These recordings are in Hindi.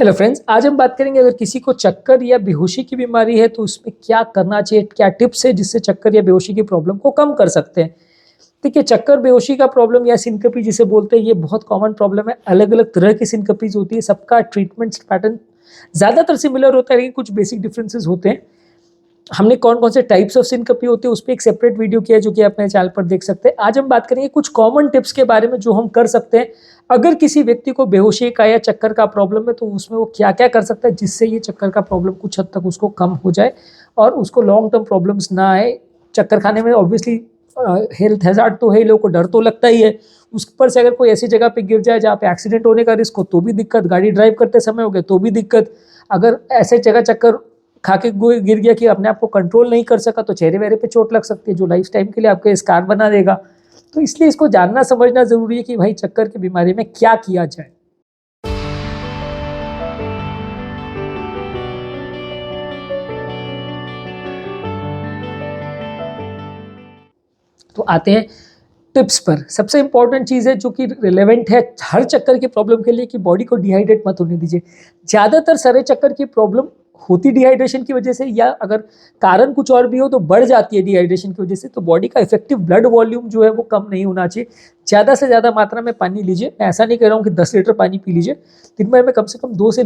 हेलो फ्रेंड्स, आज हम बात करेंगे अगर किसी को चक्कर या बेहोशी की बीमारी है तो उसमें क्या करना चाहिए, क्या टिप्स है जिससे चक्कर या बेहोशी की प्रॉब्लम को कम कर सकते हैं। देखिए, चक्कर बेहोशी का प्रॉब्लम या सिनकपी जिसे बोलते हैं, ये बहुत कॉमन प्रॉब्लम है। अलग अलग तरह की सिनकपीज होती है, सबका ट्रीटमेंट पैटर्न ज़्यादातर सिमिलर होता है, लेकिन कुछ बेसिक डिफरेंसेस होते हैं। हमने कौन कौन से टाइप्स ऑफ सिनकपी होते हैं उस पर एक सेपरेट वीडियो किया है, जो कि आप मेरे चैनल पर देख सकते हैं। आज हम बात करेंगे कुछ कॉमन टिप्स के बारे में जो हम कर सकते हैं अगर किसी व्यक्ति को बेहोशी का या चक्कर का प्रॉब्लम है, तो उसमें वो क्या क्या कर सकता है जिससे ये चक्कर का प्रॉब्लम कुछ हद तक उसको कम हो जाए और उसको लॉन्ग टर्म प्रॉब्लम्स ना आए। चक्कर खाने में ऑब्वियसली हेल्थ हैजार्ड तो है, लोगों को डर तो लगता ही है। उस पर से अगर कोई ऐसी जगह पे गिर जाए जहाँ पे एक्सीडेंट होने का रिस्क हो तो भी दिक्कत, गाड़ी ड्राइव करते समय हो गया तो भी दिक्कत। अगर ऐसे जगह चक्कर खा के गिर गया कि अपने आप को कंट्रोल नहीं कर सका तो चेहरे वेहरे पे चोट लग सकती है, जो लाइफ टाइम के लिए आपके स्कार बना देगा। तो इसलिए इसको जानना समझना जरूरी है कि भाई चक्कर की बीमारी में क्या किया जाए। तो आते हैं टिप्स पर। सबसे इंपॉर्टेंट चीज़ है जो कि रिलेवेंट है हर चक्कर की प्रॉब्लम के लिए, कि बॉडी को डिहाइड्रेट मत होने दीजिए। ज़्यादातर सारे चक्कर की प्रॉब्लम होती डिहाइड्रेशन की वजह से, या अगर कारण कुछ और भी हो तो बढ़ जाती है डिहाइड्रेशन की वजह से। तो बॉडी का इफेक्टिव ब्लड वॉल्यूम जो है वो कम नहीं होना चाहिए। ज़्यादा से ज़्यादा मात्रा में पानी लीजिए। मैं ऐसा नहीं कह रहा हूँ कि 10 लीटर पानी पी लीजिए। दिन भर में कम से कम 2 से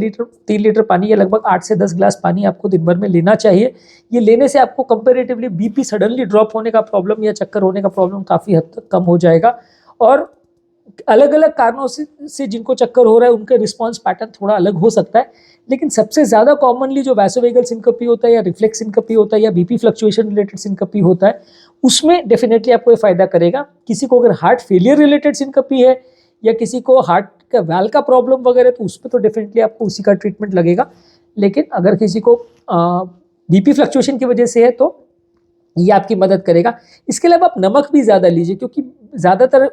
3 लीटर पानी या लगभग 8 से 10 ग्लास पानी आपको दिन भर में लेना चाहिए। ये लेने से आपको कंपेरेटिवली बीपी सडनली ड्रॉप होने का प्रॉब्लम या चक्कर होने का प्रॉब्लम काफ़ी हद तक कम हो जाएगा। और अलग अलग कारणों से जिनको चक्कर हो रहा है उनका रिस्पॉन्स पैटर्न थोड़ा अलग हो सकता है, लेकिन सबसे ज़्यादा कॉमनली जो वैसोवेगल सिनकपी होता है या रिफ्लेक्स सिनकपी होता है या बीपी फ्लक्चुएशन रिलेटेड सिनकपी होता है, उसमें डेफिनेटली आपको ये फायदा करेगा। किसी को अगर हार्ट फेलियर रिलेटेड सिनकपी है या किसी को हार्ट का वैल का प्रॉब्लम वगैरह, तो उस पर तो डेफिनेटली आपको उसी का ट्रीटमेंट लगेगा। लेकिन अगर किसी को बीपी फ्लक्चुएशन की वजह से है तो ये आपकी मदद करेगा। इसके अलावा आप नमक भी ज़्यादा लीजिए, क्योंकि ज़्यादातर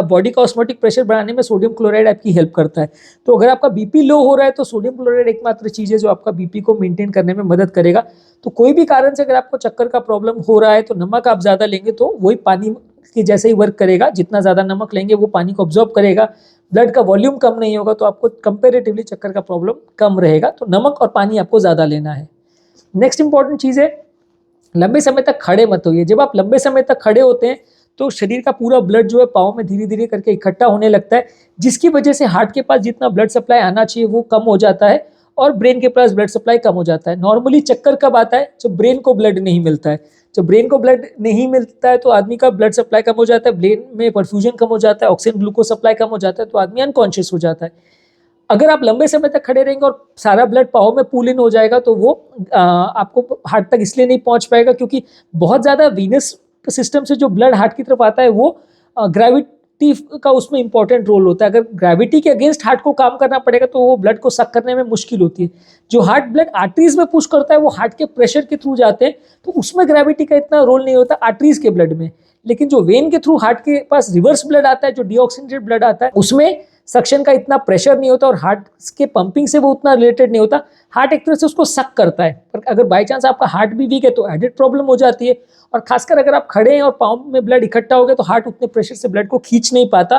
बॉडी का ऑस्मोटिक प्रेशर बढ़ाने में सोडियम क्लोराइड आपकी हेल्प करता है। तो अगर आपका बीपी लो हो रहा है तो सोडियम क्लोराइड एकमात्र चीज़ है जो आपका बीपी को मेंटेन करने में मदद करेगा। तो कोई भी कारण से अगर आपको चक्कर का प्रॉब्लम हो रहा है तो नमक आप ज़्यादा लेंगे तो वही पानी के जैसे ही वर्क करेगा। जितना ज़्यादा नमक लेंगे वो पानी को ऑब्जॉर्ब करेगा, ब्लड का वॉल्यूम कम नहीं होगा, तो आपको कंपेरेटिवली चक्कर का प्रॉब्लम कम रहेगा। तो नमक और पानी आपको ज़्यादा लेना है। नेक्स्ट इंपॉर्टेंट चीज़ है, लंबे समय तक खड़े मत होइए। जब आप लंबे समय तक खड़े होते हैं तो शरीर का पूरा ब्लड जो है पाँव में धीरे धीरे करके इकट्ठा होने लगता है, जिसकी वजह से हार्ट के पास जितना ब्लड सप्लाई आना चाहिए वो कम हो जाता है और ब्रेन के पास ब्लड सप्लाई कम हो जाता है। नॉर्मली चक्कर कब आता है? जब ब्रेन को ब्लड नहीं मिलता है। जब ब्रेन को ब्लड नहीं मिलता है तो आदमी का ब्लड सप्लाई कम हो जाता है, ब्रेन में परफ्यूजन कम हो जाता है, ऑक्सीजन ग्लूकोज सप्लाई कम हो जाता है, तो आदमी अनकॉन्शियस हो जाता है। अगर आप लंबे समय तक खड़े रहेंगे और सारा ब्लड पाँव में पूल इन हो जाएगा तो वो आपको हार्ट तक इसलिए नहीं पहुंच पाएगा क्योंकि बहुत ज़्यादा वीनस सिस्टम से जो ब्लड हार्ट की तरफ आता है वो ग्रेविटी का उसमें इंपॉर्टेंट रोल होता है। अगर ग्रेविटी के अगेंस्ट हार्ट को काम करना पड़ेगा तो वो ब्लड को सक करने में मुश्किल होती है। जो हार्ट ब्लड आर्टरीज में पुश करता है वो हार्ट के प्रेशर के थ्रू जाते हैं, तो उसमें ग्रेविटी का इतना रोल नहीं होता आर्टरीज के ब्लड में। लेकिन जो वेन के थ्रू हार्ट के पास रिवर्स ब्लड आता है, जो डीऑक्सीनेटेड ब्लड आता है, उसमें सक्शन का इतना प्रेशर नहीं होता और हार्ट के पंपिंग से वो उतना रिलेटेड नहीं होता। हार्ट एक तरह से उसको सक करता है, पर अगर बाई चांस आपका हार्ट भी वीक है तो एडेड प्रॉब्लम हो जाती है। और खासकर अगर आप खड़े हैं और पाँव में ब्लड इकट्ठा हो गया तो हार्ट उतने प्रेशर से ब्लड को खींच नहीं पाता।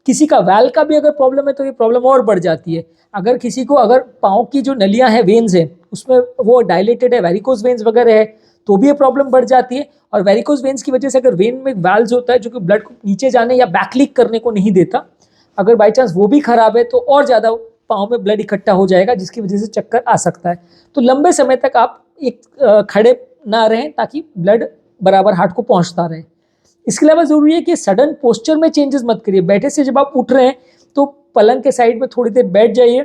किसी का वैल का भी अगर प्रॉब्लम है तो ये प्रॉब्लम और बढ़ जाती है। अगर किसी को अगर पाँव की जो नलियाँ हैं, वेन्स है, उसमें वो डायलेटेड है, वेरिकोज वेन्स वगैरह है, तो भी ये प्रॉब्लम बढ़ जाती है। और वेरिकोज वेन्स की वजह से अगर वेन में वाल्व होता है जो कि ब्लड को नीचे जाने या बैक लीक करने को नहीं देता, अगर बाई चांस वो भी खराब है तो और ज़्यादा पाँव में ब्लड इकट्ठा हो जाएगा, जिसकी वजह से चक्कर आ सकता है। तो लंबे समय तक आप एक खड़े ना रहें ताकि ब्लड बराबर हार्ट को पहुंचता रहे। इसके अलावा ज़रूरी है कि सडन पोस्चर में चेंजेस मत करिए। बैठे से जब आप उठ रहे हैं तो पलंग के साइड में थोड़ी देर बैठ जाइए,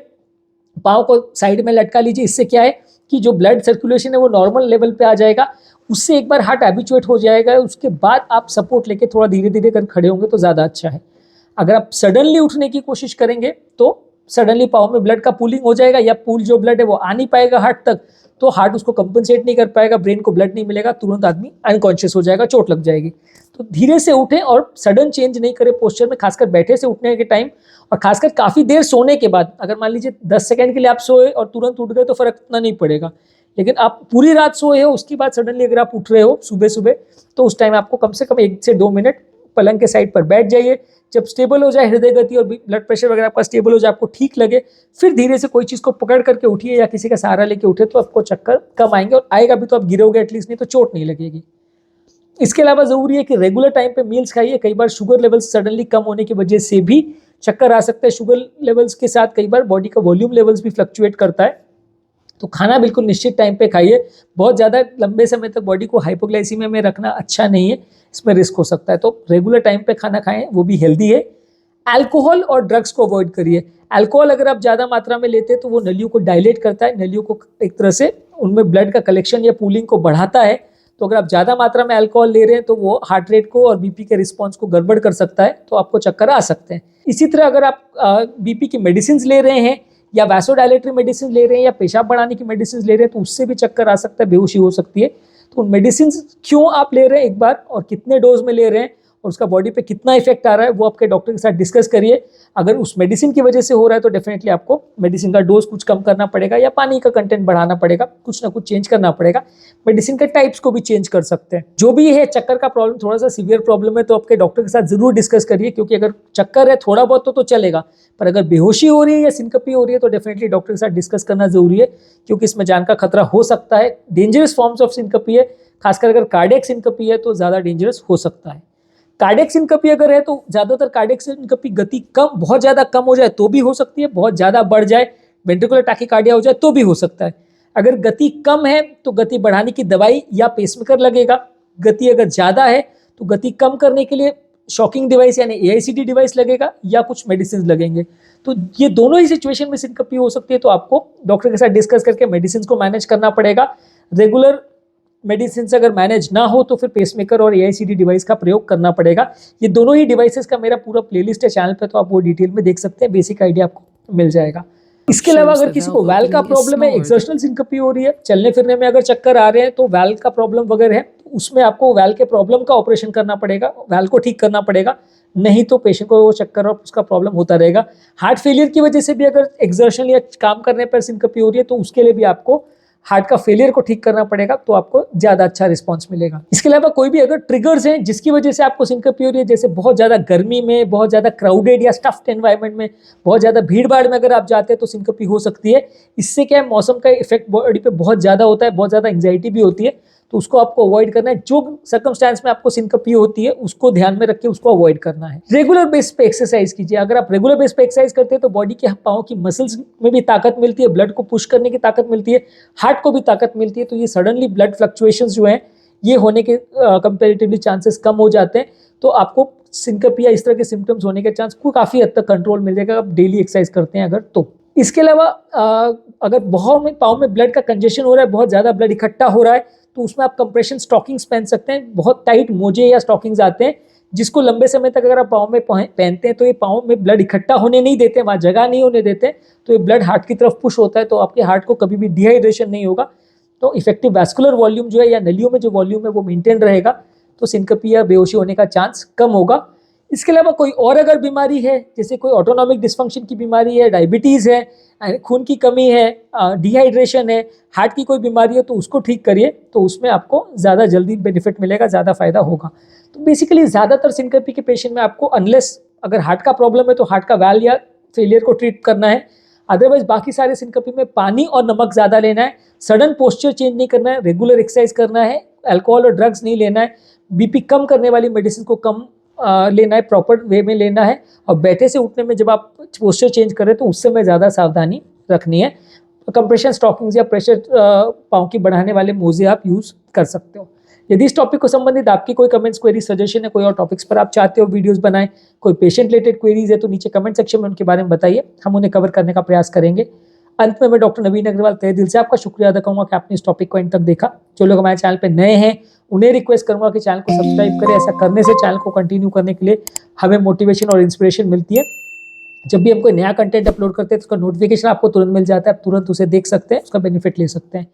पाँव को साइड में लटका लीजिए। इससे क्या है कि जो ब्लड सर्कुलेशन है वो नॉर्मल लेवल पे आ जाएगा। उससे एक बार हार्ट हैबिचुएट हो जाएगा, उसके बाद आप सपोर्ट लेके थोड़ा धीरे धीरे कर खड़े होंगे तो ज़्यादा अच्छा है। अगर आप सडनली उठने की कोशिश करेंगे तो सडनली पाँव में ब्लड का पूलिंग हो जाएगा, या पूल जो ब्लड है वो आ नहीं पाएगा हार्ट तक, तो हार्ट उसको कंपनसेट नहीं कर पाएगा, ब्रेन को ब्लड नहीं मिलेगा, तुरंत आदमी अनकॉन्शियस हो जाएगा, चोट लग जाएगी। तो धीरे से उठें और सडन चेंज नहीं करें पोस्चर में, खासकर बैठे से उठने के टाइम। और खासकर काफ़ी देर सोने के बाद, अगर मान लीजिए 10 सेकंड के लिए आप सोए और तुरंत उठ गए तो फर्क इतना नहीं पड़ेगा। लेकिन आप पूरी रात सोए हो, उसके बाद सडनली अगर आप उठ रहे हो सुबह सुबह, तो उस टाइम आपको कम से कम 1 से 2 मिनट पलंग के साइड पर बैठ जाइए। जब स्टेबल हो जाए हृदय गति और ब्लड प्रेशर वगैरह आपका स्टेबल हो जाए, आपको ठीक लगे, फिर धीरे से कोई चीज़ को पकड़ करके उठिए या किसी का सहारा लेके उठे, तो आपको चक्कर कम आएंगे, और आएगा भी तो आप गिरोगे एटलीस्ट, नहीं तो चोट नहीं लगेगी। इसके अलावा जरूरी है कि रेगुलर टाइम पे मील्स खाइए। कई बार शुगर लेवल्स सडनली कम होने की वजह से भी चक्कर आ सकता है। शुगर लेवल्स के साथ कई बार बॉडी का वॉल्यूम लेवल्स भी फ्लक्चुएट करता है, तो खाना बिल्कुल निश्चित टाइम पे खाइए। बहुत ज़्यादा लंबे समय तक बॉडी को हाइपोग्लाइसीमिया में रखना अच्छा नहीं है, इसमें रिस्क हो सकता है। तो रेगुलर टाइम पे खाना खाएं, वो भी हेल्दी है। अल्कोहल और ड्रग्स को अवॉइड करिए। अल्कोहल अगर आप ज़्यादा मात्रा में लेते हैं तो वो नलियों को डायलेट करता है, नलियों को एक तरह से उनमें ब्लड का कलेक्शन या पूलिंग को बढ़ाता है। तो अगर आप ज़्यादा मात्रा में अल्कोहल ले रहे हैं तो वो हार्ट रेट को और बीपी के रिस्पॉन्स को गड़बड़ कर सकता है, तो आपको चक्कर आ सकते हैं। इसी तरह अगर आप बीपी की मेडिसिन ले रहे हैं या वैसोडायलेटरी मेडिसिन ले रहे हैं या पेशाब बढ़ाने की मेडिसिन ले रहे हैं, तो उससे भी चक्कर आ सकता है, बेहोशी हो सकती है। तो मेडिसिन क्यों आप ले रहे हैं एक बार, और कितने डोज में ले रहे हैं, और उसका बॉडी पे कितना इफेक्ट आ रहा है, वो आपके डॉक्टर के साथ डिस्कस करिए। अगर उस मेडिसिन की वजह से हो रहा है तो डेफिनेटली आपको मेडिसिन का डोज कुछ कम करना पड़ेगा या पानी का कंटेंट बढ़ाना पड़ेगा, कुछ ना कुछ चेंज करना पड़ेगा। मेडिसिन के टाइप्स को भी चेंज कर सकते हैं। जो भी है, चक्कर का प्रॉब्लम थोड़ा सा सीवियर प्रॉब्लम है तो आपके डॉक्टर के साथ जरूर डिस्कस करिए, क्योंकि अगर चक्कर है थोड़ा बहुत तो चलेगा, पर अगर बेहोशी हो रही है या सिनकपी हो रही है तो डेफिनेटली डॉक्टर के साथ डिस्कस करना जरूरी है, क्योंकि इसमें जान का खतरा हो सकता है। डेंजरस फॉर्म्स ऑफ सिनकपी है, खासकर अगर कार्डियक सिनकपी है तो ज़्यादा डेंजरस हो सकता है। कार्डियक सिनकपी अगर है तो ज़्यादातर कार्डियक सिनकपी गति कम, बहुत ज़्यादा कम हो जाए तो भी हो सकती है, बहुत ज़्यादा बढ़ जाए, वेंट्रिकुलर टैकीकार्डिया हो जाए तो भी हो सकता है। अगर गति कम है तो गति बढ़ाने की दवाई या पेसमेकर लगेगा। गति अगर ज़्यादा है तो गति कम करने के लिए शॉकिंग डिवाइस यानी AICD डिवाइस लगेगा या कुछ मेडिसिन लगेंगे। तो ये दोनों ही सिचुएशन में सिनकपी हो सकती है, तो आपको डॉक्टर के साथ डिस्कस करके मेडिसिन को मैनेज करना पड़ेगा। रेगुलर मेडिसिन से अगर मैनेज ना हो तो फिर पेसमेकर और AICD डिवाइस का प्रयोग करना पड़ेगा। ये दोनों ही डिवाइसेस का मेरा पूरा प्लेलिस्ट है चैनल पे, तो आप वो डिटेल में देख सकते हैं, बेसिक आइडिया आपको मिल जाएगा। इसके अलावा अगर किसी को वैल का प्रॉब्लम है, एक्सर्शनल सिनकपी हो रही है, चलने फिरने में अगर चक्कर आ रहे हैं, तो वैल का प्रॉब्लम वगैरह है, तो उसमें आपको वैल के प्रॉब्लम का ऑपरेशन करना पड़ेगा, वैल को ठीक करना पड़ेगा, नहीं तो पेशेंट को चक्कर और उसका प्रॉब्लम होता रहेगा। हार्ट फेलियर की वजह से भी अगर एक्सर्शन या काम करने पर सिनकपी हो रही है तो उसके लिए भी आपको हार्ट का फेलियर को ठीक करना पड़ेगा, तो आपको ज़्यादा अच्छा रिस्पांस मिलेगा। इसके अलावा कोई भी अगर ट्रिगर्स हैं जिसकी वजह से आपको सिनकपी हो रही है, जैसे बहुत ज़्यादा गर्मी में, बहुत ज़्यादा क्राउडेड या स्टफ्ड एनवायरनमेंट में, बहुत ज़्यादा भीड़ भाड़ में अगर आप जाते हैं तो सिनकपी हो सकती है। इससे क्या है, मौसम का इफेक्ट बॉडी पे बहुत ज़्यादा होता है, बहुत ज़्यादा एंग्जाइटी भी होती है, तो उसको आपको अवॉइड करना है। जो सर्कमस्टेंस में आपको सिनकपी होती है उसको ध्यान में रख के उसको अवॉइड करना है। रेगुलर बेस पे एक्सरसाइज कीजिए। अगर आप रेगुलर बेस पे एक्सरसाइज करते हैं तो बॉडी के पाँव की मसल्स में भी ताकत मिलती है, ब्लड को पुश करने की ताकत मिलती है, हार्ट को भी ताकत मिलती है, तो ये सडनली ब्लड फ्लक्चुएशंस जो हैं ये होने के कंपेरेटिवली चांसेस कम हो जाते हैं। तो आपको सिनकपी या इस तरह के सिम्टम्स होने के चांस को काफ़ी हद तक कंट्रोल मिल जाएगा आप डेली एक्सरसाइज करते हैं अगर तो। इसके अलावा अगर बहुत पाँव में ब्लड का कंजेशन हो रहा है, बहुत ज़्यादा ब्लड इकट्ठा हो रहा है, तो उसमें आप कंप्रेशन स्टॉकिंग्स पहन सकते हैं। बहुत टाइट मोजे या स्टॉकिंग्स आते हैं जिसको लंबे समय तक अगर आप पाँव में पहनते हैं तो ये पाँव में ब्लड इकट्ठा होने नहीं देते, वहाँ जगह नहीं होने देते, तो ये ब्लड हार्ट की तरफ पुश होता है, तो आपके हार्ट को कभी भी डिहाइड्रेशन नहीं होगा, तो इफेक्टिव वैस्कुलर वॉल्यूम जो है या नलियों में जो वॉल्यूम है वो मेंटेन रहेगा, तो सिनकपी या बेहोशी होने का चांस कम होगा। इसके अलावा कोई और अगर बीमारी है, जैसे कोई ऑटोनॉमिक डिस्फंक्शन की बीमारी है, डायबिटीज़ है, खून की कमी है, डिहाइड्रेशन है, हार्ट की कोई बीमारी है, तो उसको ठीक करिए, तो उसमें आपको ज़्यादा जल्दी बेनिफिट मिलेगा, ज़्यादा फायदा होगा। तो बेसिकली ज़्यादातर सिनकपी के पेशेंट में आपको अनलेस अगर हार्ट का प्रॉब्लम है तो हार्ट का वैल या फेलियर को ट्रीट करना है, अदरवाइज बाकी सारे सिनकपी में पानी और नमक ज़्यादा लेना है, सडन पोस्चर चेंज नहीं करना है, रेगुलर एक्सरसाइज करना है, अल्कोहल और ड्रग्स नहीं लेना है, बीपी कम करने वाली मेडिसिन को कम लेना है, प्रॉपर वे में लेना है, और बैठे से उठने में जब आप पोस्चर चेंज करें तो उस समय ज़्यादा सावधानी रखनी है। कंप्रेशन स्टॉकिंग्स या प्रेशर पाँव की बढ़ाने वाले मोजे आप यूज़ कर सकते हो। यदि इस टॉपिक को संबंधित आपकी कोई कमेंट्स, क्वेरी, सजेशन है, कोई और टॉपिक्स पर आप चाहते हो वीडियोस बनाएं, कोई पेशेंट रिलेटेड क्वेरीज है तो नीचे कमेंट सेक्शन में उनके बारे में बताइए, हम उन्हें कवर करने का प्रयास करेंगे। अंत में मैं डॉक्टर नवीन अग्रवाल तहे दिल से आपका शुक्रिया अदा करूँगा कि आपने इस टॉपिक को एंड तक देखा। जो लोग हमारे चैनल पर नए हैं उन्हें रिक्वेस्ट करूँगा कि चैनल को सब्सक्राइब करें। ऐसा करने से चैनल को कंटिन्यू करने के लिए हमें मोटिवेशन और इंस्पिरेशन मिलती है। जब भी हम कोई नया कंटेंट अपलोड करते हैं तो उसका नोटिफिकेशन आपको तुरंत मिल जाता है, आप तुरंत उसे देख सकते हैं, उसका बेनिफिट ले सकते हैं।